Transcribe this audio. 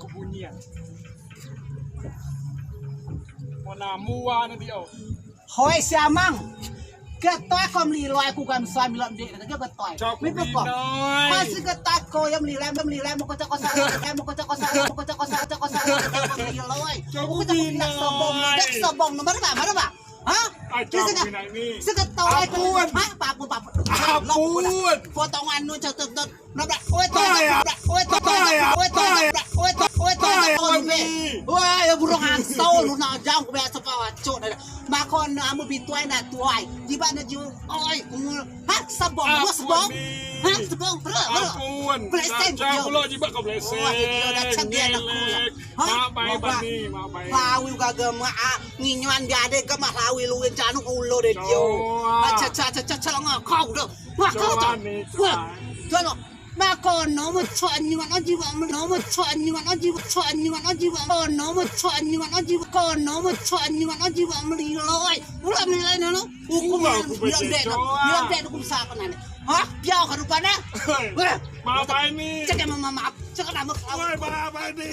กูพูเนี่ยวันมัวนั่นเดียวหอยเสียมั่งเกิดต่อยคอมลีลอยกูกันซอยมีลำเด็กแต่ก็เกิดต่อยไม่ประกอบพอสิเกิดต่อยโกยำลีแรงมันก็จะก็ซ่ามันก็จะก็ซ่ามันก็จะก็ซ่าจะก็ซ่าลีลอยกูจะมีนักสบงมันมาหรือเปล่าฮะที่สิเกิดต่อยกูฮะปากกูพอตองวันนู้นจะตึกนับละโอ้ยต่อยโอ้ยบุรุษหางโซ่ลูกน้าจ้างกูแบบสปาร์ตโจดเลยมาคนมือปีตัวน่ะตัวไอ้ที่บ้านน่ะอยู่โอ้ยกูฮะสบองฮะสบองเปล่าเปลเซนเดียว จีบกับเปลเซนมาไปบันนี่มาไปลาวิวกับเกมอ่ะงิ้งวันยาเด็กก็มาลาวิลูเอ็นจานุกูโลเดียวชัดลองเข้าเด้อว่าเข้าจังว่าเจ้ามาก่อนน้องมาชวนยังวันอันจีวันน้องมาชวนยังวันอันจีวันชวนยังวันอันจีวันก่อนน้องมาชวนยังวันอันจีวันก่อนน้องมาชวนยังวันอันจีวันมันดีเลยรู้อะไรไม่เลยนะน้องกูเรื่องเด็ดกูสากันนั่นฮะเปียวขนมปังนะมาไปนี่จะแกมาจะกระดาษมา มาไปนี่